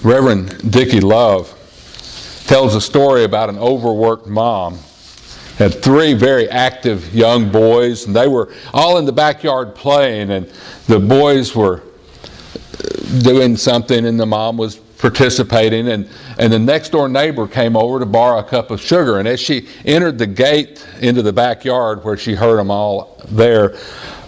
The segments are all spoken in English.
Reverend Dickie Love tells a story about an overworked mom. Had 3 very active young boys, and they were all in the backyard playing, and the boys were doing something and the mom was participating, and the next door neighbor came over to borrow a cup of sugar, and as she entered the gate into the backyard where she heard them all there,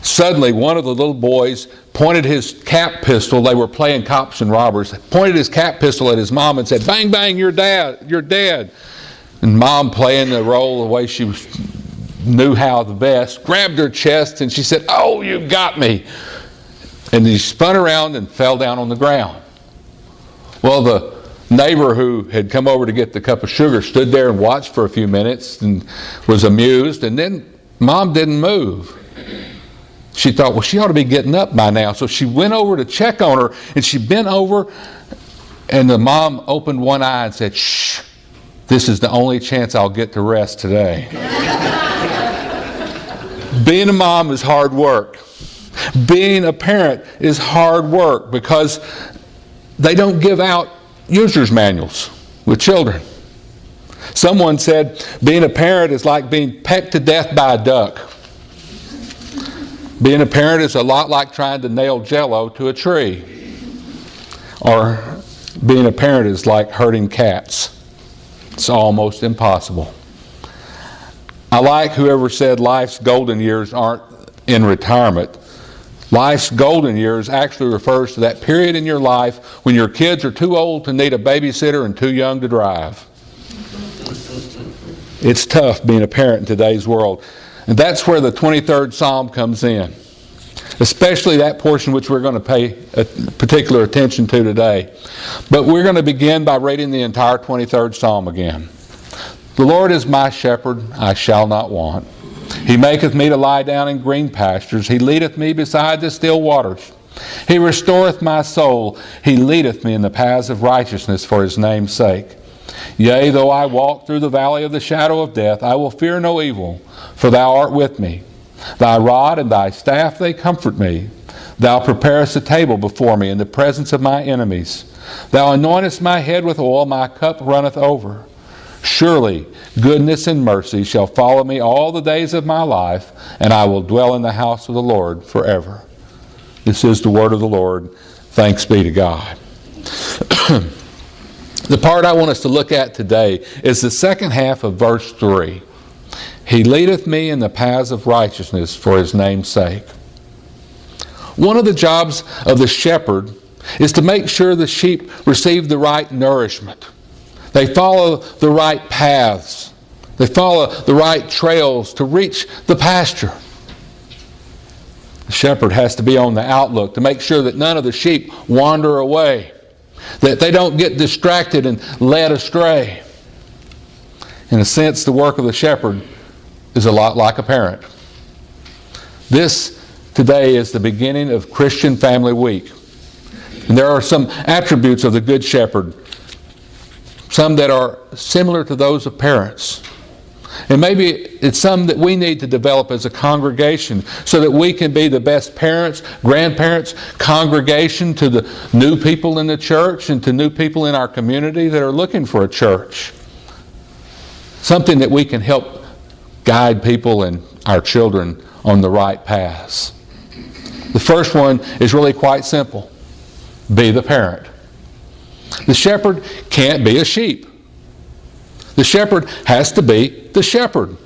suddenly one of the little boys pointed his cap pistol, they were playing cops and robbers, pointed his cap pistol at his mom and said, "Bang, bang, you're dead." And mom, playing the role the way she knew how the best, grabbed her chest and she said, "Oh, you got me." And he spun around and fell down on the ground. Well, the neighbor who had come over to get the cup of sugar stood there and watched for a few minutes and was amused, and then mom didn't move. She thought, well, she ought to be getting up by now. So she went over to check on her, and she bent over, and the mom opened one eye and said, "Shh, this is the only chance I'll get to rest today." Being a mom is hard work. Being a parent is hard work because they don't give out user's manuals with children. Someone said being a parent is like being pecked to death by a duck. Being a parent is a lot like trying to nail Jell-O to a tree. Or being a parent is like herding cats. It's almost impossible. I like whoever said life's golden years aren't in retirement. Life's golden years actually refers to that period in your life when your kids are too old to need a babysitter and too young to drive. It's tough being a parent in today's world. And that's where the 23rd Psalm comes in, especially that portion which we're going to pay particular attention to today. But we're going to begin by reading the entire 23rd Psalm again. "The Lord is my shepherd, I shall not want. He maketh me to lie down in green pastures. He leadeth me beside the still waters. He restoreth my soul. He leadeth me in the paths of righteousness for his name's sake. Yea, though I walk through the valley of the shadow of death, I will fear no evil, for thou art with me. Thy rod and thy staff, they comfort me. Thou preparest a table before me in the presence of my enemies. Thou anointest my head with oil, my cup runneth over. Surely goodness and mercy shall follow me all the days of my life, and I will dwell in the house of the Lord forever." This is the word of the Lord. Thanks be to God. The part I want us to look at today is the second half of verse 3. "He leadeth me in the paths of righteousness for his name's sake." One of the jobs of the shepherd is to make sure the sheep receive the right nourishment. They follow the right paths. They follow the right trails to reach the pasture. The shepherd has to be on the outlook to make sure that none of the sheep wander away, that they don't get distracted and led astray. In a sense, the work of the shepherd is a lot like a parent. This today is the beginning of Christian Family Week. And there are some attributes of the Good Shepherd, some that are similar to those of parents. And maybe it's some that we need to develop as a congregation so that we can be the best parents, grandparents, congregation to the new people in the church and to new people in our community that are looking for a church. Something that we can help guide people and our children on the right paths. The first one is really quite simple. Be the parent. The shepherd can't be a sheep. The shepherd has to be the shepherd.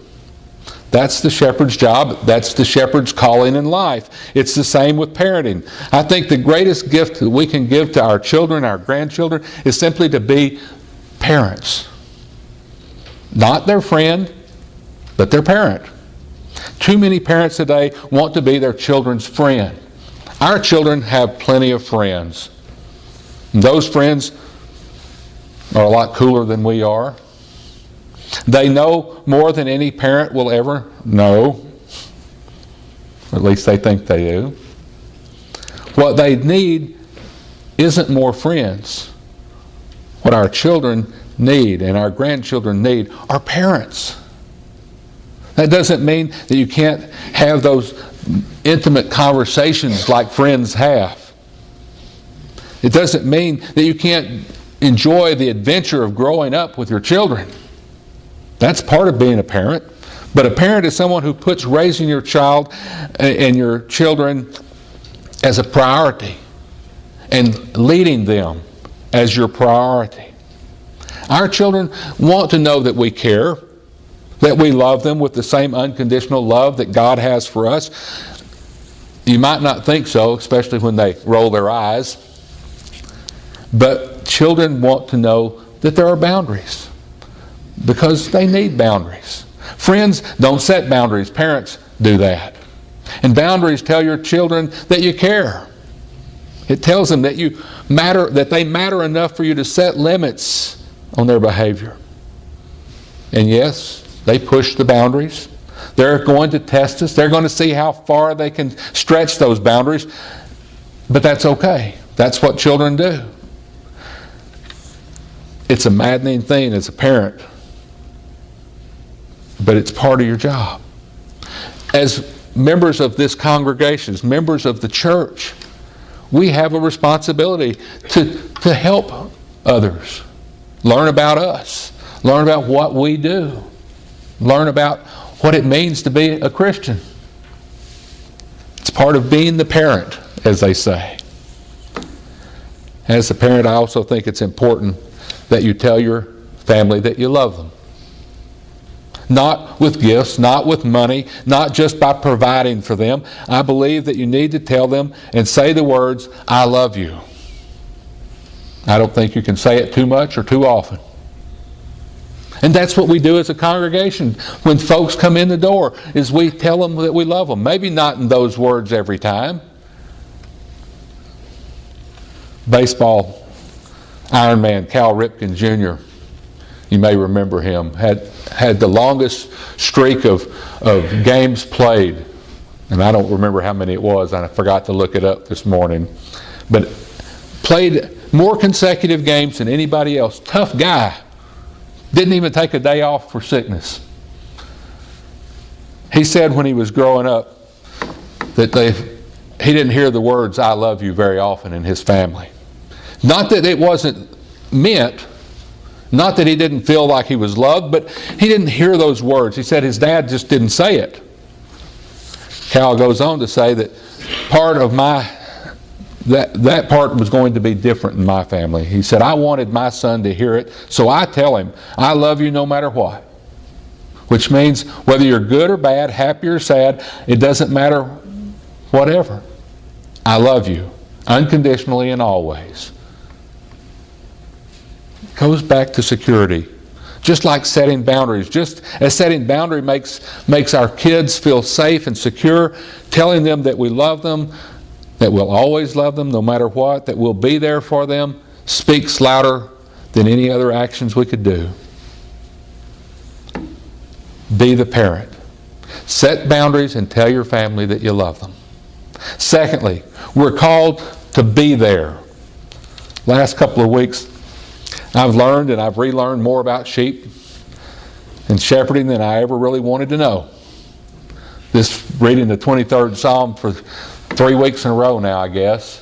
That's the shepherd's job. That's the shepherd's calling in life. It's the same with parenting. I think the greatest gift that we can give to our children, our grandchildren, is simply to be parents. Not their friend, but their parent. Too many parents today want to be their children's friend. Our children have plenty of friends. And those friends are a lot cooler than we are. They know more than any parent will ever know. Or at least they think they do. What they need isn't more friends. What our children need and our grandchildren need are parents. That doesn't mean that you can't have those intimate conversations like friends have. It doesn't mean that you can't enjoy the adventure of growing up with your children. That's part of being a parent. But a parent is someone who puts raising your child and your children as a priority and leading them as your priority. Our children want to know that we care, that we love them with the same unconditional love that God has for us. You might not think so, especially when they roll their eyes. But children want to know that there are boundaries because they need boundaries. Friends don't set boundaries. Parents do that. And boundaries tell your children that you care. It tells them that you matter, that they matter enough for you to set limits on their behavior. And yes, they push the boundaries. They're going to test us. They're going to see how far they can stretch those boundaries. But that's okay. That's what children do. It's a maddening thing as a parent, but it's part of your job. As members of this congregation, as members of the church, we have a responsibility to help others. Learn about us. Learn about what we do. Learn about what it means to be a Christian. It's part of being the parent, as they say. As a parent, I also think it's important that you tell your family that you love them. Not with gifts, not with money, not just by providing for them. I believe that you need to tell them and say the words, "I love you." I don't think you can say it too much or too often. And that's what we do as a congregation when folks come in the door, is we tell them that we love them. Maybe not in those words every time. Baseball Ironman Cal Ripken Jr., you may remember him, had the longest streak of games played. And I don't remember how many it was. I forgot to look it up this morning. But played more consecutive games than anybody else. Tough guy. Didn't even take a day off for sickness. He said when he was growing up that he didn't hear the words "I love you" very often in his family. Not that it wasn't meant, not that he didn't feel like he was loved, but he didn't hear those words. He said his dad just didn't say it. Cal goes on to say that part of that part was going to be different in my family. He said, I wanted my son to hear it, so I tell him, "I love you no matter what." Which means whether you're good or bad, happy or sad, it doesn't matter, whatever. I love you, unconditionally and always. It goes back to security. Just like setting boundaries, just as setting boundary makes our kids feel safe and secure, telling them that we love them, that we'll always love them no matter what, that we'll be there for them, speaks louder than any other actions we could do. Be the parent. Set boundaries and tell your family that you love them. Secondly, we're called to be there. Last couple of weeks, I've learned and I've relearned more about sheep and shepherding than I ever really wanted to know. This reading the 23rd Psalm for 3 weeks in a row now, I guess.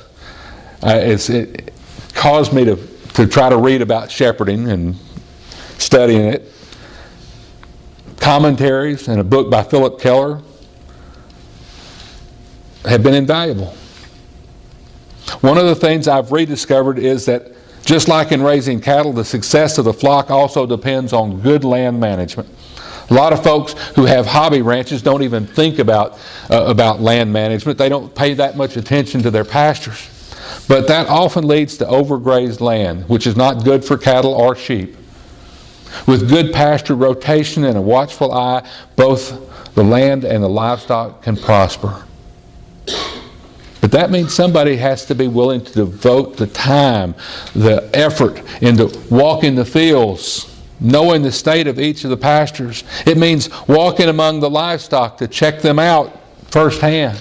It caused me to try to read about shepherding and studying it. Commentaries and a book by Philip Keller have been invaluable. One of the things I've rediscovered is that just like in raising cattle, the success of the flock also depends on good land management. A lot of folks who have hobby ranches don't even think about land management. They don't pay that much attention to their pastures. But that often leads to overgrazed land, which is not good for cattle or sheep. With good pasture rotation and a watchful eye, both the land and the livestock can prosper. But that means somebody has to be willing to devote the time, the effort into walking the fields, knowing the state of each of the pastures. It means walking among the livestock to check them out firsthand.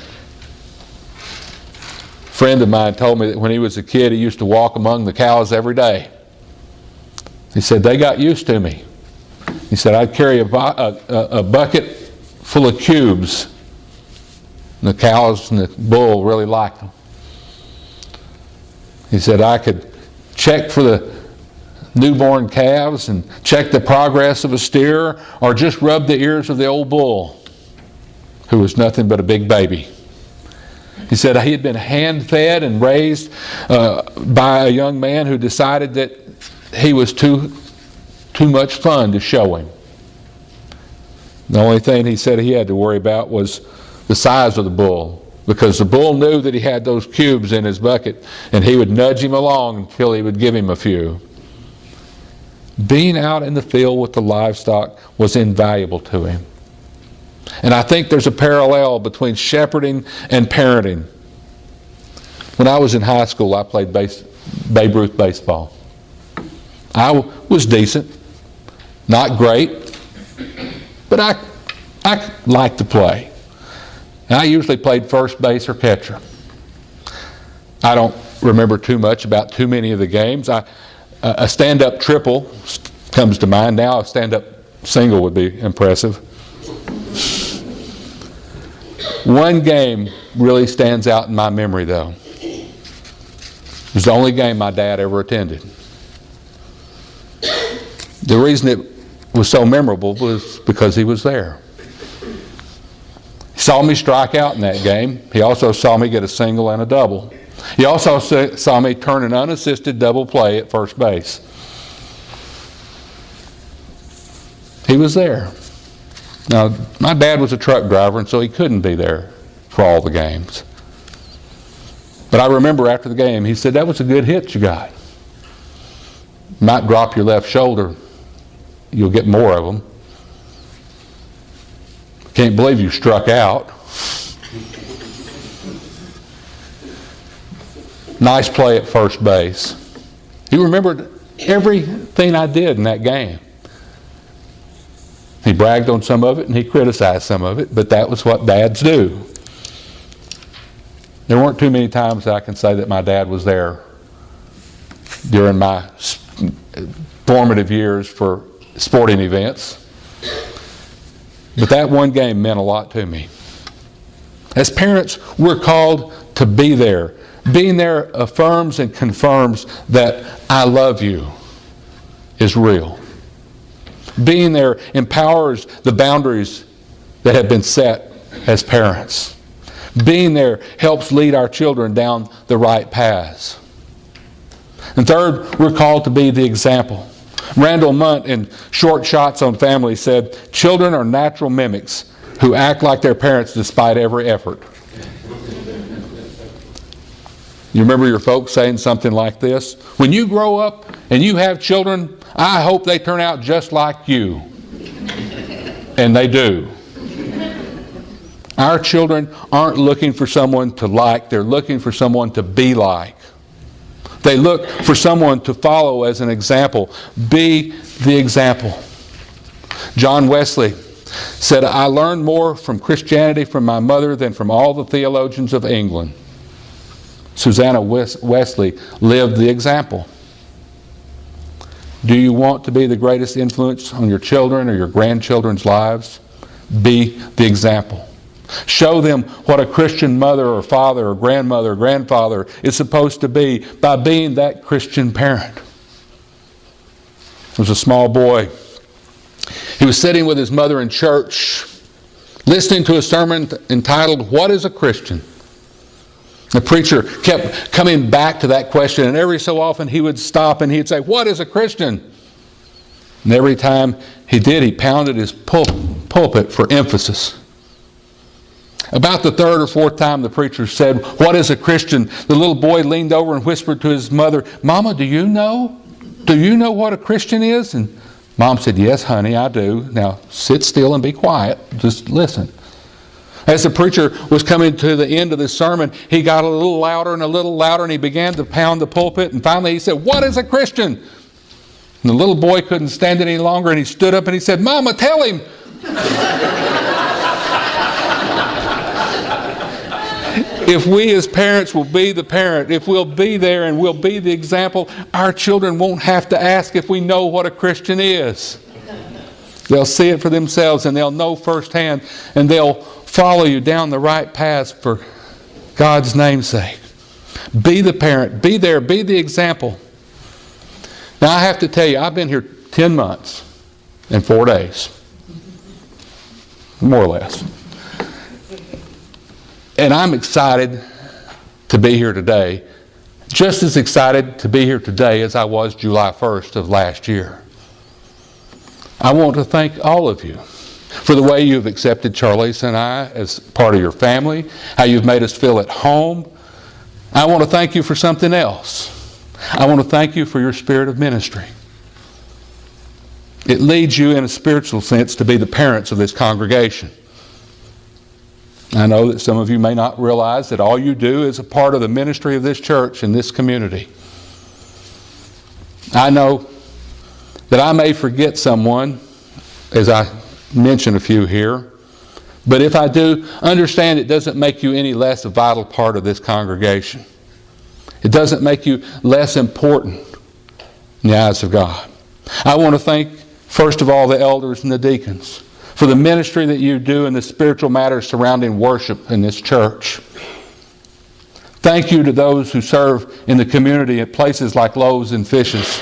A friend of mine told me that when he was a kid, he used to walk among the cows every day. He said, they got used to me. He said, I'd carry a bucket full of cubes. And the cows and the bull really liked them. He said, I could check for the newborn calves and check the progress of a steer, or just rub the ears of the old bull, who was nothing but a big baby. He said he had been hand-fed and raised by a young man who decided that he was too much fun to show him. The only thing he said he had to worry about was the size of the bull, because the bull knew that he had those cubes in his bucket, and he would nudge him along until he would give him a few. Being out in the field with the livestock was invaluable to him. And I think there's a parallel between shepherding and parenting. When I was in high school, I played Babe Ruth baseball. I was decent, not great, but I liked to play. And I usually played first base or catcher. I don't remember too much about too many of the games. A stand-up triple comes to mind now. A stand-up single would be impressive. One game really stands out in my memory, though. It was the only game my dad ever attended. The reason it was so memorable was because he was there. He saw me strike out in that game. He also saw me get a single and a double. He also saw me turn an unassisted double play at first base. He was there. Now, my dad was a truck driver, and so he couldn't be there for all the games. But I remember after the game, he said, that was a good hit you got. You might drop your left shoulder. You'll get more of them. Can't believe you struck out. Nice play at first base. He remembered everything I did in that game. He bragged on some of it and he criticized some of it, but that was what dads do. There weren't too many times I can say that my dad was there during my formative years for sporting events. But that one game meant a lot to me. As parents, we're called to be there. Being there affirms and confirms that I love you is real. Being there empowers the boundaries that have been set as parents. Being there helps lead our children down the right paths. And third, we're called to be the example. Randall Munt in Short Shots on Family said, children are natural mimics who act like their parents despite every effort. You remember your folks saying something like this? When you grow up and you have children, I hope they turn out just like you. And they do. Our children aren't looking for someone to like, they're looking for someone to be like. They look for someone to follow as an example. Be the example. John Wesley said, I learned more from Christianity from my mother than from all the theologians of England. Susanna Wesley lived the example. Do you want to be the greatest influence on your children or your grandchildren's lives? Be the example. Show them what a Christian mother or father or grandmother or grandfather is supposed to be by being that Christian parent. There was a small boy. He was sitting with his mother in church, listening to a sermon entitled, What is a Christian? The preacher kept coming back to that question, and every so often he would stop and he'd say, What is a Christian? And every time he did, he pounded his pulpit for emphasis. About the third or fourth time the preacher said, What is a Christian? The little boy leaned over and whispered to his mother, Mama, do you know? Do you know what a Christian is? And Mom said, Yes, honey, I do. Now sit still and be quiet. Just listen. As the preacher was coming to the end of this sermon, he got a little louder, and he began to pound the pulpit. And finally he said, What is a Christian? And the little boy couldn't stand it any longer, and he stood up and he said, Mama, tell him. If we as parents will be the parent, if we'll be there and we'll be the example, our children won't have to ask if we know what a Christian is. They'll see it for themselves, and they'll know firsthand, and they'll follow you down the right path for God's name's sake. Be the parent. Be there. Be the example. Now, I have to tell you, I've been here 10 months and 4 days. More or less. And I'm excited to be here today. Just as excited to be here today as I was July 1st of last year. I want to thank all of you for the way you've accepted Charlize and I as part of your family, how you've made us feel at home. I want to thank you for something else. I want to thank you for your spirit of ministry. It leads you in a spiritual sense to be the parents of this congregation. I know that some of you may not realize that all you do is a part of the ministry of this church and this community. I know that I may forget someone, as I mention a few here, but if I do, understand it doesn't make you any less a vital part of this congregation. It doesn't make you less important in the eyes of God. I want to thank, first of all, the elders and the deacons for the ministry that you do in the spiritual matters surrounding worship in this church. Thank you to those who serve in the community at places like Loaves and Fishes.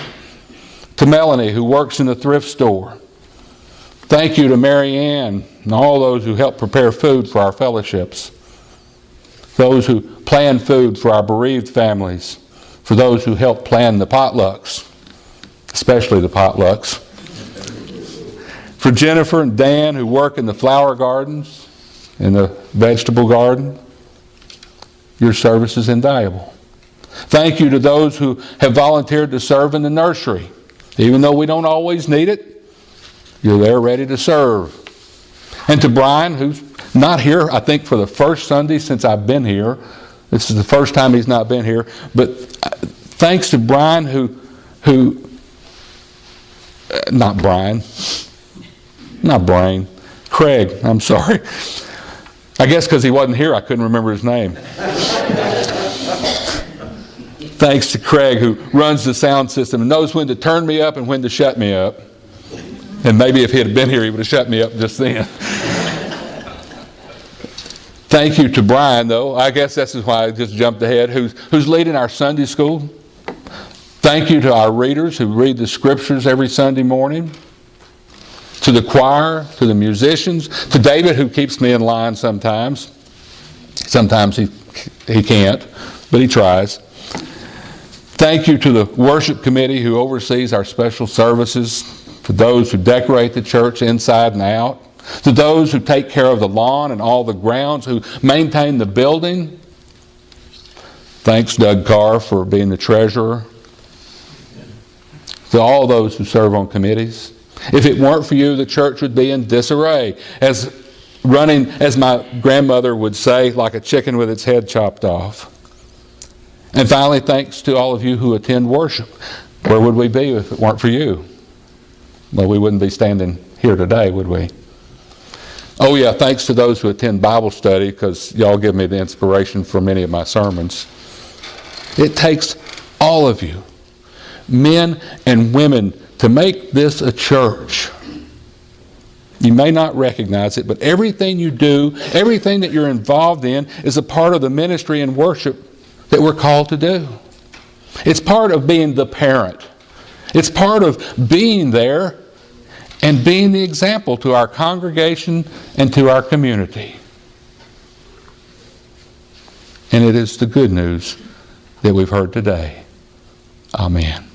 To Melanie, who works in the thrift store. Thank you to Mary Ann and all those who help prepare food for our fellowships. Those who plan food for our bereaved families. For those who help plan the potlucks, especially the potlucks. For Jennifer and Dan, who work in the flower gardens, in the vegetable garden, your service is invaluable. Thank you to those who have volunteered to serve in the nursery. Even though we don't always need it, you're there ready to serve. And to Brian, who's not here, I think, for the first Sunday since I've been here. This is the first time he's not been here. But thanks to Brian, Craig, I'm sorry. I guess because he wasn't here, I couldn't remember his name. Thanks to Craig, who runs the sound system and knows when to turn me up and when to shut me up. And maybe if he had been here, he would have shut me up just then. Thank you to Brian, though. I guess this is why I just jumped ahead, who's leading our Sunday school. Thank you to our readers who read the scriptures every Sunday morning. To the choir, to the musicians, to David, who keeps me in line sometimes. Sometimes he can't, but he tries. Thank you to the worship committee who oversees our special services, to those who decorate the church inside and out, to those who take care of the lawn and all the grounds, who maintain the building. Thanks, Doug Carr, for being the treasurer. To all those who serve on committees. If it weren't for you, the church would be in disarray, running, as my grandmother would say, like a chicken with its head chopped off. And finally, thanks to all of you who attend worship. Where would we be if it weren't for you? Well, we wouldn't be standing here today, would we? Oh yeah, thanks to those who attend Bible study, because y'all give me the inspiration for many of my sermons. It takes all of you, men and women, to make this a church. You may not recognize it, but everything you do, everything that you're involved in, is a part of the ministry and worship that we're called to do. It's part of being the parent. It's part of being there and being the example to our congregation and to our community. And it is the good news that we've heard today. Amen.